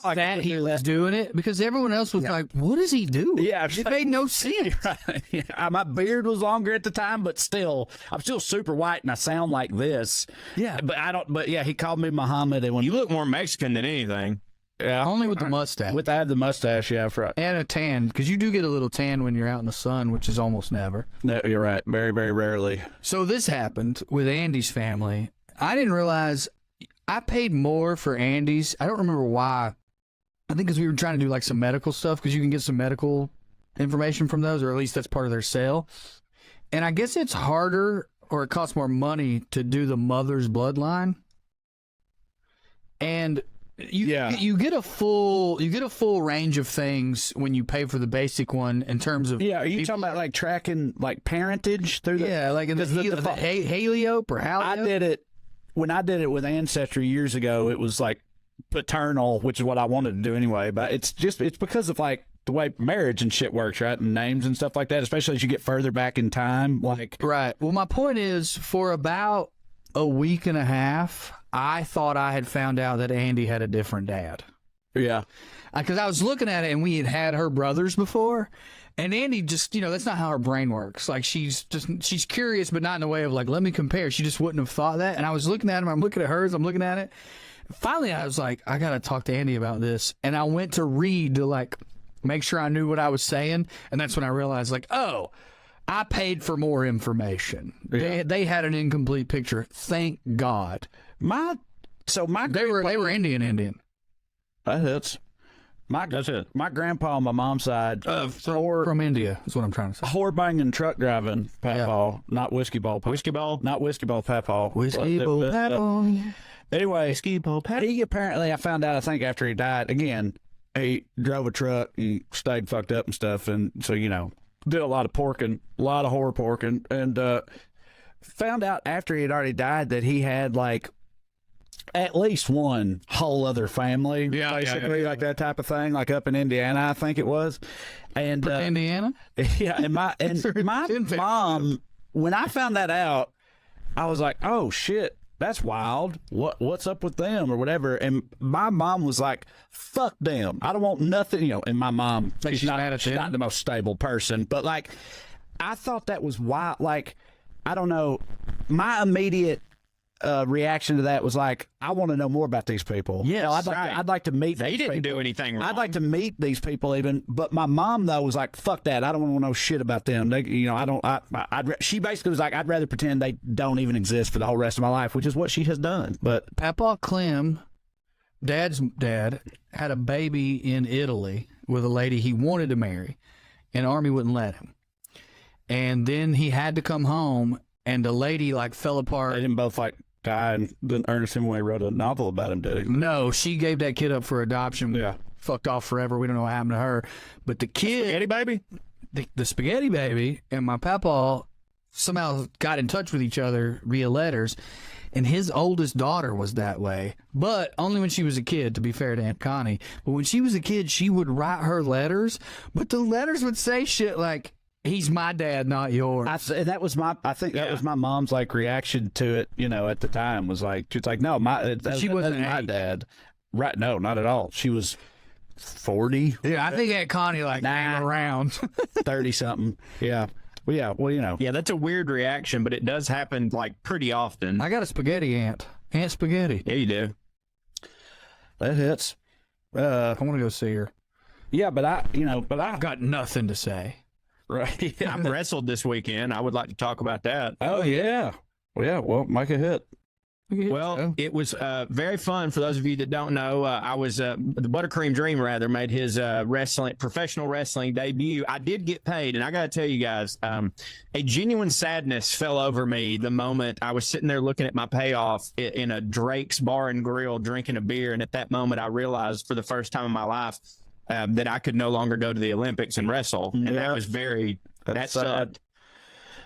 that he was doing it because everyone else was like, "What is he doing?" Yeah, it made no sense. Right. Yeah, my beard was longer at the time, but still, I'm still super white and I sound like this. Yeah, but I don't. But yeah, he called me Muhammad, and when You look more Mexican than anything. yeah, only with the mustache I had the mustache, yeah, right. and a tan because you do get a little tan when you're out in the sun, which is almost never. No, you're right. Very, very rarely. So this happened with Andy's family. I didn't realize I paid more for Andy's. I don't remember why. I think because we were trying to do like some medical stuff because you can get some medical information from those, or at least that's part of their sale. And I guess it's harder or it costs more money to do the mother's bloodline. And you get a full range of things when you pay for the basic one in terms of Yeah, are you talking about like tracking like parentage through the like in the Haliope or Haliope? I did it when I did it with Ancestry years ago. It was like paternal, which is what I wanted to do anyway. But it's because of like the way marriage and shit works, right? And names and stuff like that, especially as you get further back in time. Like, right. Well, my point is, for about a week and a half, I thought I had found out that Andy had a different dad. yeah, Because I was looking at it and we had her brothers before. And Andy just, that's not how her brain works. Like, she's curious, but not in a way of like, let me compare. She just wouldn't have thought that. And I was looking at him, I'm looking at hers, I'm looking at it. Finally, I was like, I got to talk to Andy about this. And I went to read to like make sure I knew what I was saying. And that's when I realized, like, oh, I paid for more information. Yeah. They had an incomplete picture. Thank God. They were Indian. That hits. That's it. My grandpa on my mom's side, From India is what I'm trying to say. whore banging, truck driving, papaw, not whiskey ball, not whiskey ball, papaw, Whiskey ball, papaw. Anyway, whiskey ball, papaw. He apparently, I found out, I think after he died, again, he drove a truck and stayed fucked up and stuff, and so did a lot of porking, a lot of whore porking, and found out after he had already died that he had like at least one whole other family, basically, like that type of thing, like up in Indiana, I think it was. And Indiana? Yeah, and my mom, when I found that out, I was like, oh shit, that's wild. What's up with them or whatever? And my mom was like, fuck them. I don't want nothing, and my mom, she's not the most stable person, but like, I thought that was wild. Like, I don't know, my immediate reaction to that was like, I want to know more about these people. Yeah, I'd like to meet. They didn't do anything wrong. I'd like to meet these people even, but my mom though was like, "Fuck that! I don't want to know shit about them." They, she basically was like, "I'd rather pretend they don't even exist for the whole rest of my life," which is what she has done. But Papa Clem, Dad's dad, had a baby in Italy with a lady he wanted to marry, and the Army wouldn't let him. And then he had to come home, and the lady like fell apart. They didn't both like die, and then Ernest Hemingway wrote a novel about him, did he? No, she gave that kid up for adoption. Yeah. Fucked off forever. We don't know what happened to her. But the kid, Spaghetti baby? the spaghetti baby, and my papa somehow got in touch with each other via letters. And his oldest daughter was that way, but only when she was a kid, to be fair to Aunt Connie. But when she was a kid, she would write her letters, but the letters would say shit like, "He's my dad, not yours." I think that was my mom's like reaction to it. At the time was like, she's like, "No, she wasn't my dad." Right? No, not at all. She was 40. Yeah, I think Aunt Connie came around 30 something. Yeah. Well, yeah. Well, Yeah, that's a weird reaction, but it does happen like pretty often. I got a spaghetti aunt, Aunt Spaghetti. Yeah, you do. That hits. I want to go see her. Yeah, but I've Got nothing to say. right. Yeah. I'm wrestled this weekend. I would like to talk about that. Oh yeah. Well, yeah. Well, make a hit. Well, it was very fun. For those of you that don't know, I was the Buttercream Dream rather made his professional wrestling debut. I did get paid, and I got to tell you guys, a genuine sadness fell over me the moment I was sitting there looking at my payoff in a Drake's Bar and Grill drinking a beer, and at that moment I realized for the first time in my life that I could no longer go to the Olympics and wrestle, and that was That's sad.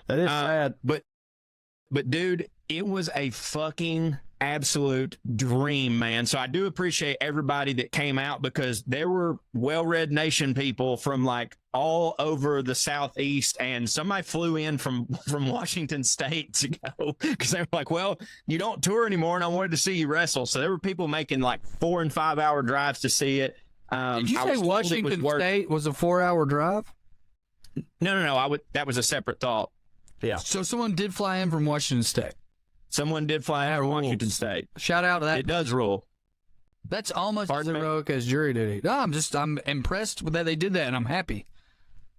That is sad. But dude, it was a fucking absolute dream, man. So I do appreciate everybody that came out, because there were WellRED Nation people from like all over the Southeast, and somebody flew in from Washington State to go, because they were like, well, you don't tour anymore, and I wanted to see you wrestle. So there were people making like 4 and 5 hour drives to see it. Did you say Washington State was a 4-hour drive? No. That was a separate thought. Yeah. So someone did fly in from Washington State. Someone did fly out of Washington State. Shout out to that. It does rule. That's almost as Pardon me? heroic as jury duty. No, I'm impressed with that they did that, and I'm happy.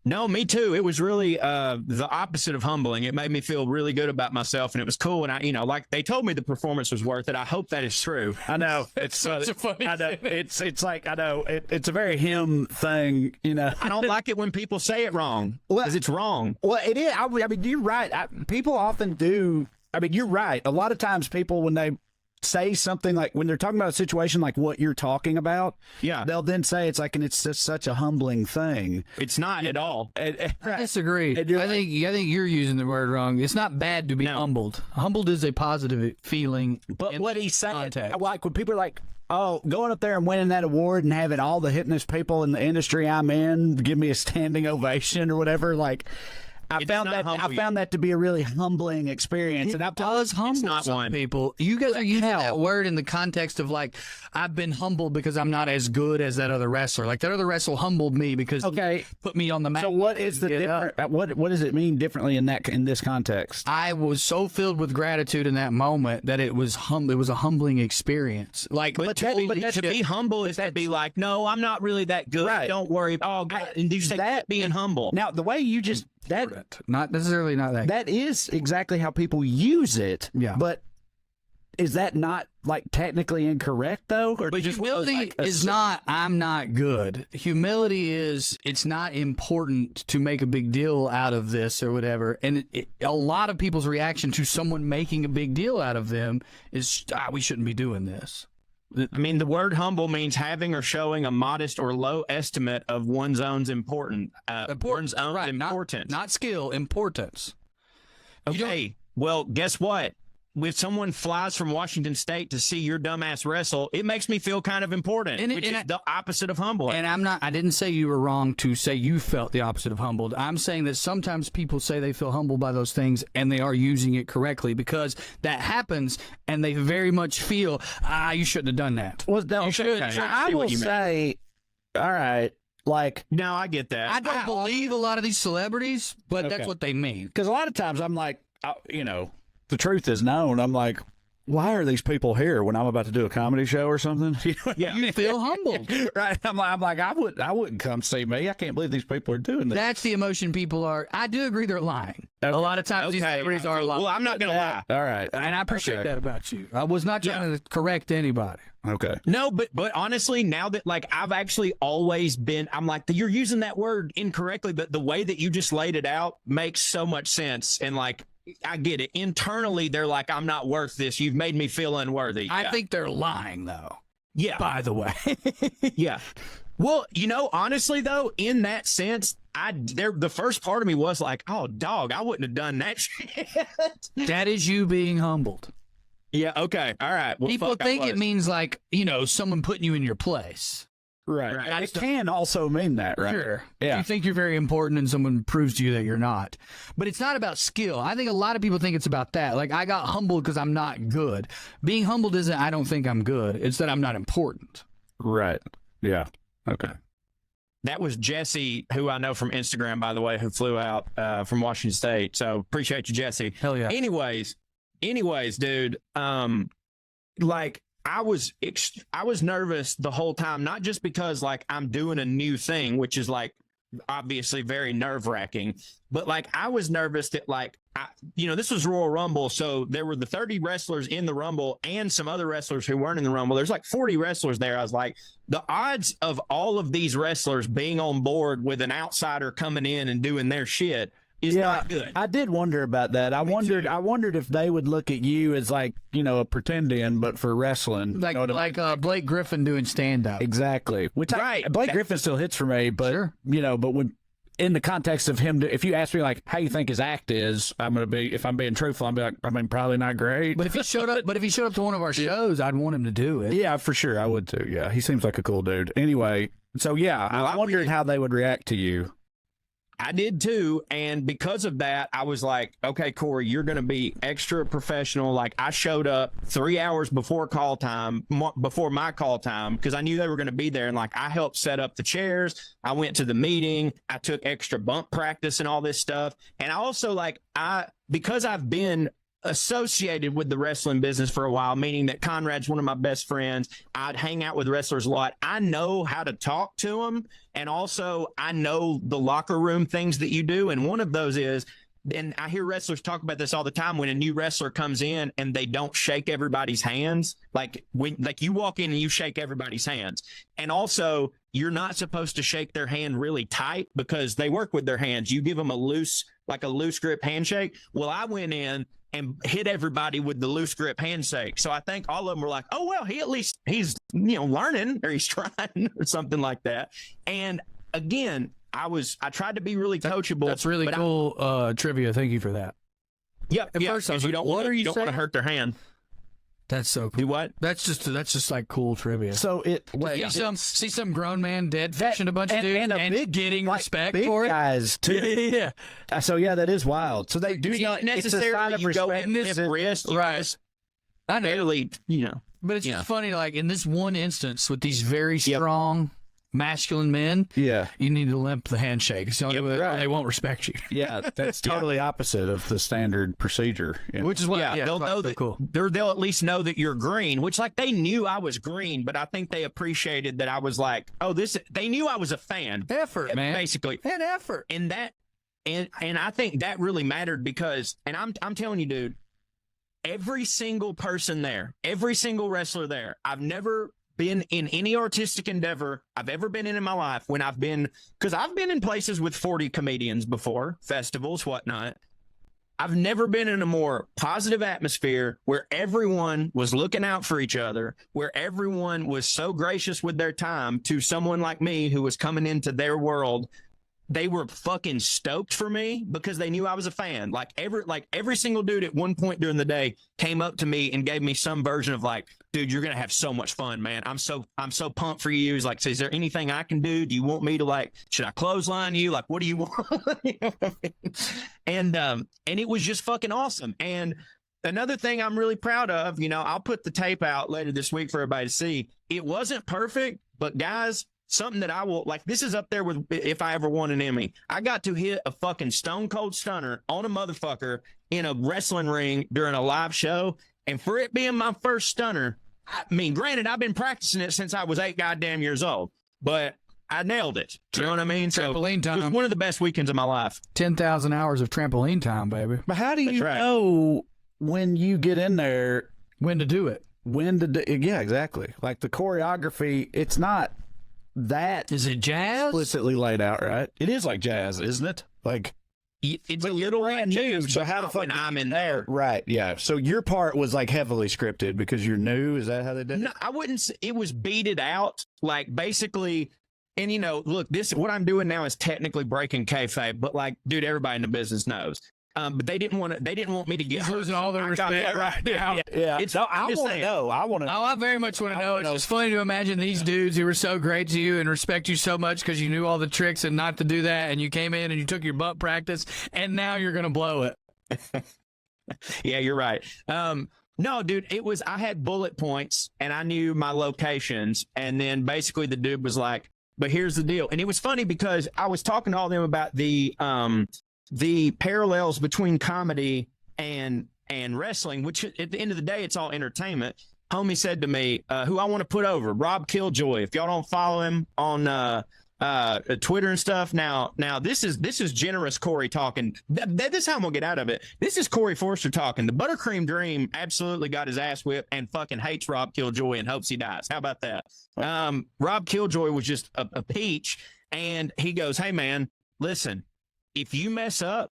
No, me too. It was really the opposite of humbling. It made me feel really good about myself, and it was cool. And I, like they told me the performance was worth it. I hope that is true. I know it's such a funny I know it's like, I know it's a very him thing. I don't like it when people say it wrong, because it's wrong. Well, it is. I mean, you're right. People often do. I mean, you're right. A lot of times, people when they say something like, when they're talking about a situation like what you're talking about, Yeah. they'll then say it's like, and it's just such a humbling thing. It's not at all. I disagree. And you're I think you're using the word wrong. It's not bad to be humbled. Humbled is a positive feeling. But what he's saying, context. like when people are like, oh, going up there and winning that award and having all the hitness people in the industry I'm in give me a standing ovation or whatever, like, I found that to be a really humbling experience. It does humble some people. You guys are using that word in the context of like, I've been humbled because I'm not as good as that other wrestler. Like that other wrestler humbled me because he put me on the map. So what is the different? What does it mean differently in this context? I was so filled with gratitude in that moment that it was It was a humbling experience. Like, but to be humble is to be like, no, I'm not really that good. Right. Don't worry. Oh, God. And you say that being humble. Now, the way you just not necessarily not that. That is exactly how people use it. Yeah. But is that not like technically incorrect though? Or but humility is not, I'm not good. Humility is, it's not important to make a big deal out of this or whatever. And a lot of people's reaction to someone making a big deal out of them is, we shouldn't be doing this. I mean, the word humble means having or showing a modest or low estimate of one's own importance. Right, importance. Not skill, importance. Okay, well, guess what? If someone flies from Washington State to see your dumbass wrestle, it makes me feel kind of important, which is the opposite of humble. And I didn't say you were wrong to say you felt the opposite of humbled. I'm saying that sometimes people say they feel humbled by those things and they are using it correctly, because that happens and they very much feel, you shouldn't have done that. Well, no, you should. I will say, all right, like, no, I get that. I don't believe a lot of these celebrities, but that's what they mean. Because a lot of times I'm like, the truth is known. I'm like, why are these people here when I'm about to do a comedy show or something? You feel humbled, right? I'm like, I wouldn't come see me. I can't believe these people are doing this. That's the emotion people are. I do agree they're lying. Okay. A lot of times these celebrities are lying. Well, I'm not going to lie. All right, and I appreciate that about you. I was not trying to correct anybody. Okay. No, but honestly, now that like I've actually always been, I'm like, you're using that word incorrectly, but the way that you just laid it out makes so much sense. And like, I get it. Internally, they're like, I'm not worth this. You've made me feel unworthy. I think they're lying, though. Yeah. By the way. Yeah. Well, honestly, though, in that sense, the first part of me was like, oh, dog, I wouldn't have done that shit. That is you being humbled. Yeah. Okay. All right. Well, people think it means like, someone putting you in your place. Right. It can also mean that, right? Sure. Yeah. You think you're very important and someone proves to you that you're not. But it's not about skill. I think a lot of people think it's about that. Like, I got humbled because I'm not good. Being humbled isn't, I don't think I'm good. It's that I'm not important. Right. Yeah. Okay. That was Jesse, who I know from Instagram, by the way, who flew out from Washington State. So appreciate you, Jesse. Hell yeah. Anyways, dude, like, I was nervous the whole time, not just because like I'm doing a new thing, which is like obviously very nerve wracking, but like I was nervous that like, this was Royal Rumble. So there were the 30 wrestlers in the Rumble and some other wrestlers who weren't in the Rumble. There's like 40 wrestlers there. I was like, the odds of all of these wrestlers being on board with an outsider coming in and doing their shit is not good. I did wonder about that. I wondered if they would look at you as like, a pretendian, but for wrestling. Like Blake Griffin doing stand-up. Exactly. Which Blake Griffin still hits for me, but, sure. But when in the context of him, if you ask me like how you think his act is, I'm gonna be, if I'm being truthful, I'm be like, I mean, probably not great. But if he showed up to one of our shows, I'd want him to do it. Yeah, for sure, I would too. Yeah, he seems like a cool dude. Anyway, so yeah, I wondered how they would react to you. I did too. And because of that, I was like, okay, Corey, you're going to be extra professional. Like, I showed up 3 hours before call time, before my call time, because I knew they were going to be there. And like, I helped set up the chairs. I went to the meeting. I took extra bump practice and all this stuff. And I also because I've been associated with the wrestling business for a while, meaning that Conrad's one of my best friends. I'd hang out with wrestlers a lot. I know how to talk to them. And also I know the locker room things that you do. And one of those is, and I hear wrestlers talk about this all the time, when a new wrestler comes in and they don't shake everybody's hands, like you walk in and you shake everybody's hands. And also you're not supposed to shake their hand really tight because they work with their hands. You give them a loose grip handshake. Well, I went in and hit everybody with the loose grip handshake. So I think all of them were like, oh, well, he's learning, or he's trying or something like that. And again, I tried to be really coachable. That's really cool trivia. Thank you for that. Yep. At first I was like, what are you saying? You don't want to hurt their hand. That's so cool. Do what? That's just like cool trivia. So see some grown man dead fishing a bunch of dudes and getting respect big for it. Guys too. Yeah. So yeah, that is wild. So they do not necessarily go in this wrist, right? I know. Barely, But it's just funny, like in this one instance with these very strong masculine men, you need to limp the handshake. So they won't respect you. Yeah, that's totally opposite of the standard procedure. Which is what they'll know that cool. They'll at least know that you're green, which like they knew I was green, but I think they appreciated that I was like, they knew I was a fan. Effort, man. Basically. And effort. And that and I think that really mattered because, and I'm telling you, dude, every single person there, every single wrestler there, I've never been in any artistic endeavor I've ever been in my life when because I've been in places with 40 comedians before, festivals, whatnot. I've never been in a more positive atmosphere where everyone was looking out for each other, where everyone was so gracious with their time to someone like me who was coming into their world. They were fucking stoked for me because they knew I was a fan. Like every single dude at one point during the day came up to me and gave me some version of like, dude, you're going to have so much fun, man. I'm so pumped for you. He's like, so is there anything I can do? Do you want me to should I clothesline you? Like, what do you want? You know what I mean? And it was just fucking awesome. And another thing I'm really proud of, I'll put the tape out later this week for everybody to see. It wasn't perfect, but guys, something that I will this is up there with if I ever won an Emmy. I got to hit a fucking stone cold stunner on a motherfucker in a wrestling ring during a live show. And for it being my first stunner, I mean, granted, I've been practicing it since I was 8 goddamn years old, but I nailed it. You know what I mean? Trampoline time. It was one of the best weekends of my life. 10,000 hours of trampoline time, baby. But how do you know when you get in there when to do it? Yeah, exactly. Like the choreography, it's not that is it jazz explicitly laid out, right? It is like jazz, isn't it? Like it's a little brand new. So how the fuck I'm in there? Right. Yeah. So your part was heavily scripted because you're new. Is that how they did it? No, I wouldn't say it was beaded out. Basically, and look, what I'm doing now is technically breaking kayfabe, but dude, everybody in the business knows. But they didn't want me to get losing all their respect right now. Yeah. I want to know. Oh, I very much want to know. It's just funny to imagine these dudes who were so great to you and respect you so much because you knew all the tricks and not to do that, and you came in and you took your butt practice, and now you're gonna blow it. Yeah, you're right. No, dude, I had bullet points and I knew my locations, and then basically the dude was like, "But here's the deal," and it was funny because I was talking to all of them about the parallels between comedy and wrestling, which at the end of the day, it's all entertainment. Homie said to me, who I want to put over, Rob Killjoy. If y'all don't follow him on Twitter and stuff, now this is generous Corey talking. This is how I'm gonna get out of it. This is Corey Forster talking. The Buttercream Dream absolutely got his ass whipped and fucking hates Rob Killjoy and hopes he dies. How about that? Rob Killjoy was just a peach, and he goes, "Hey man, listen. If you mess up,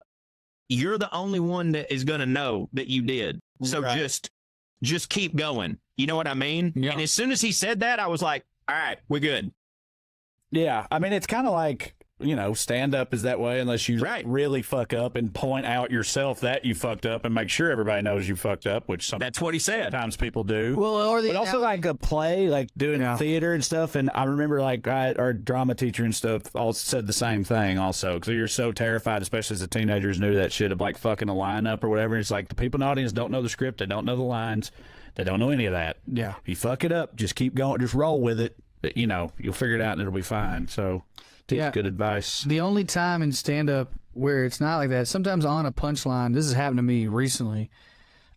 you're the only one that is going to know that you did. So just keep going." You know what I mean? Yeah. And as soon as he said that, I was like, all right, we're good. Yeah. I mean, it's kind of like stand up is that way unless you really fuck up and point out yourself that you fucked up and make sure everybody knows you fucked up, which That's what he said. sometimes people do. Well, But also like a play, like doing theater and stuff. And I remember like our drama teacher and stuff all said the same thing also, because you're so terrified, especially as a teenager, is new to that shit of like fucking a lineup or whatever. It's like the people in the audience don't know the script. They don't know the lines. They don't know any of that. Yeah. If you fuck it up, just keep going. Just roll with it. You'll figure it out and it'll be fine. So that's good advice. The only time in stand-up where it's not like that, sometimes on a punchline, this has happened to me recently,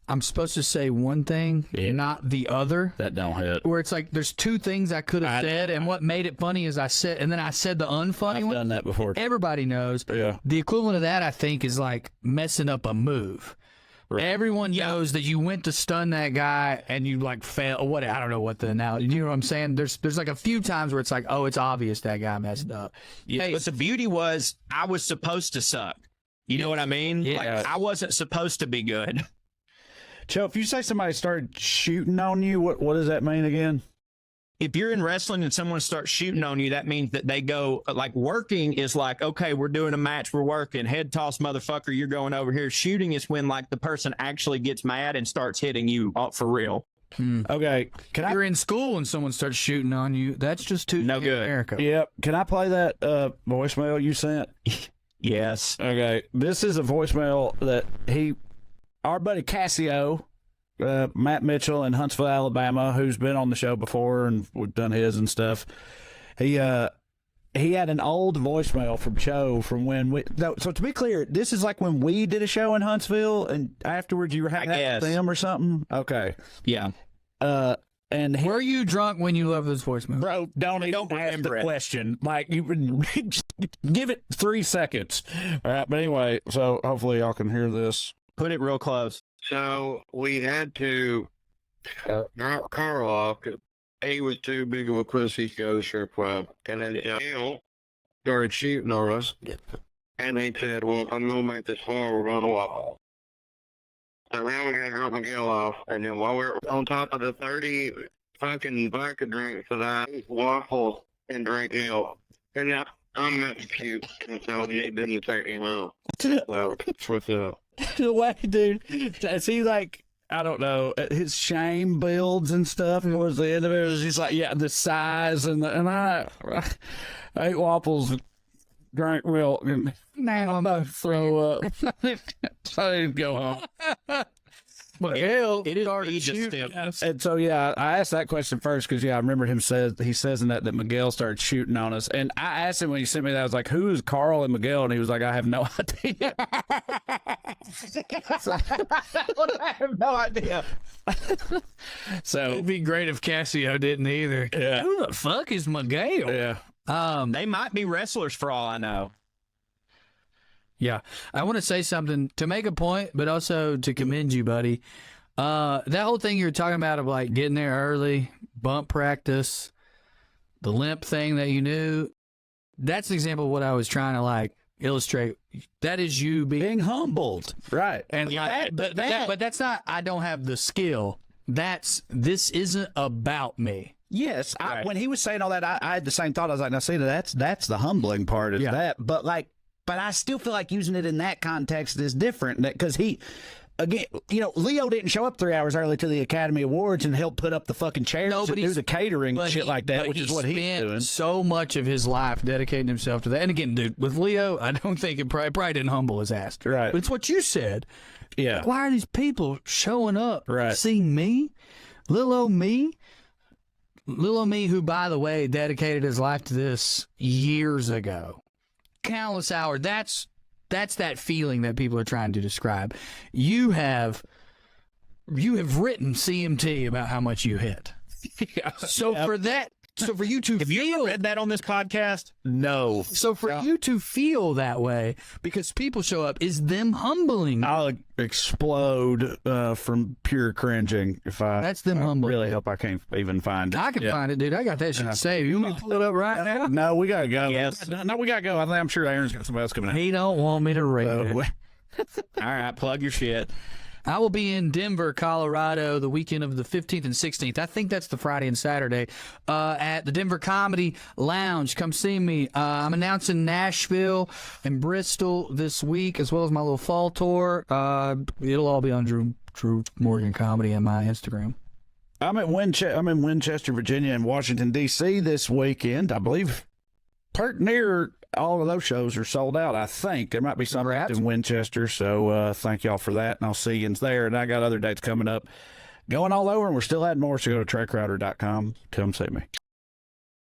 I'm supposed to say one thing, not the other. That don't hit. Where it's like there's two things I could have said, and what made it funny is I said the unfunny one. I've done that before. Everybody knows. Yeah. The equivalent of that, I think, is like messing up a move. Right. Everyone knows that you went to stun that guy and you like fail. What I don't know what the analogy. You know what I'm saying? There's like a few times where it's like, oh, it's obvious that guy messed up. Yeah, but the beauty was I was supposed to suck. You know what I mean? Yeah. Like, I wasn't supposed to be good. Joe, if you say somebody started shooting on you, what does that mean again? If you're in wrestling and someone starts shooting on you, that means that they go, like, working is like, okay, we're doing a match, we're working, head toss, motherfucker, you're going over here. Shooting is when, like, the person actually gets mad and starts hitting you for real. Okay. You're in school and someone starts shooting on you. That's just too No good. America. Yep. Can I play that voicemail you sent? Yes. Okay. This is a voicemail that our buddy Cassio, Matt Mitchell in Huntsville, Alabama, who's been on the show before and we've done his and stuff. He had an old voicemail from Cho from when we. No, so to be clear, this is like when we did a show in Huntsville, and afterwards you were hanging out with them or something. Okay. Yeah. And Were you drunk when you left this voicemail? bro, don't ask the question. Like you give it 3 seconds. All right, but anyway, so hopefully y'all can hear this. Put it real close. So we had to knock Carl off 'cause he was too big of a pussy to go to the strip club. And then Neil started shooting on us. And they said, well, I'm going to make this horrible run off. So now we got to drop Miguel off. And then while we're on top of the 30 fucking vodka drinks that I ate waffles and drink ale. And now I'm not cute. And so it didn't take me long. So, what's up? The way, dude, is he like, I don't know, his shame builds and stuff towards the end of it. It was just like, the size and I ate waffles, drank milk, and now I'm about to throw up. So I didn't go home. But It is shooting. and so I asked that question first because I remember he says in that Miguel started shooting on us, and I asked him when he sent me that, I was like, who is Carl and Miguel? And he was like, I have no idea. I have no idea. So It'd be great if Cassio didn't either. Yeah. Who the fuck is Miguel? yeah, They might be wrestlers for all I know. Yeah. I want to say something to make a point, but also to commend you, buddy. That whole thing you were talking about of like getting there early, bump practice, the limp thing that you knew, that's an example of what I was trying to like illustrate. That is you being humbled, right? and but that's not, I don't have the skill. This isn't about me. Yes, when he was saying all that, I had the same thought. I was like, now see, that's the humbling part is that, but I still feel like using it in that context is different because again, Leo didn't show up 3 hours early to the Academy Awards and help put up the fucking chairs and do the catering and shit like that, which is what he's doing. So much of his life dedicating himself to that. And again, dude, with Leo, I don't think it probably didn't humble his ass. Right. But it's what you said. Yeah. Why are these people showing up? Right. Seeing me? Little old me, who, by the way, dedicated his life to this years ago. Countless hours. That's that feeling that people are trying to describe. You have written CMT about how much you hit. So for you to Have you ever read that on this podcast? No. So for you to feel that way because people show up is them humbling. I'll explode from pure cringing if That's them humbling. Really hope I can't even find it. I can find it, dude. I got that shit saved. You want me to pull it up right now? No, we gotta go. Yes. No, we gotta go. I'm sure Aaron's got somebody else coming out. He don't want me to read it. All right, plug your shit. I will be in Denver, Colorado, the weekend of the 15th and 16th. I think that's the Friday and Saturday at the Denver Comedy Lounge. Come see me. I'm announcing Nashville and Bristol this week, as well as my little fall tour. It'll all be on Drew Morgan Comedy and my Instagram. I'm in Winchester, Virginia, and Washington, D.C. this weekend. I believe near all of those shows are sold out, I think. There might be some in Winchester, so thank y'all for that, and I'll see you there. And I got other dates coming up, going all over, and we're still adding more, so go to TraeCrowder.com. Come see me.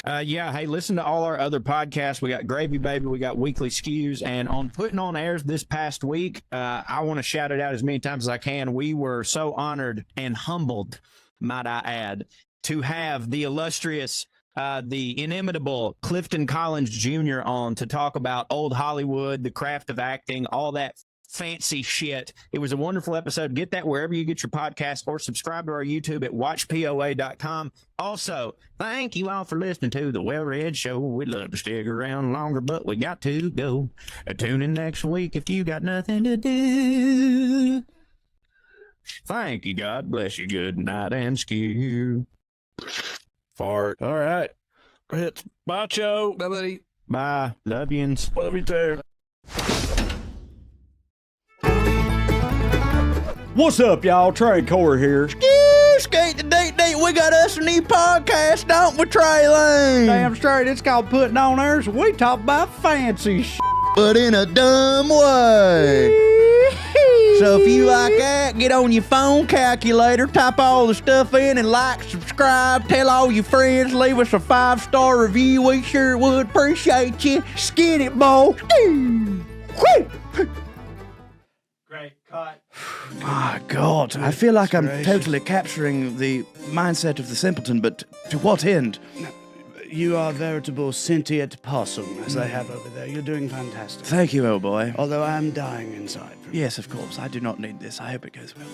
Hey, listen to all our other podcasts. We got Gravy Baby, we got Weekly Skews, and on Putting on Airs this past week, I want to shout it out as many times as I can. We were so honored and humbled, might I add, to have the illustrious, the inimitable Clifton Collins Jr. on to talk about old Hollywood, the craft of acting, all that fancy shit. It was a wonderful episode. Get that wherever you get your podcast, or subscribe to our YouTube at watchpoa.com. Also, thank you all for listening to the WellRED Show. We'd love to stick around longer, but we got to go. Tune in next week if you got nothing to do. Thank you. God bless you. Good night and skew. Fart. All right. It's bye, Joe. Bye, buddy. Bye. Love yous. Love you too. What's up, y'all? Trae Core here. Skate the date. We got us a new podcast, don't we, Trae? Damn straight. It's called Putting on Airs. We talk about fancy shit, But in a dumb way. So if you like that, get on your phone calculator, type all the stuff in, and like, subscribe, tell all your friends, leave us a 5-star review. We sure would appreciate you. Skin it, boy. Great. Cut. My God, I feel like I'm totally capturing the mindset of the simpleton, but to what end? You are a veritable sentient possum, as they have over there. You're doing fantastic. Thank you, old boy. Although I am dying inside. Yes, of course, I do not need this. I hope it goes well.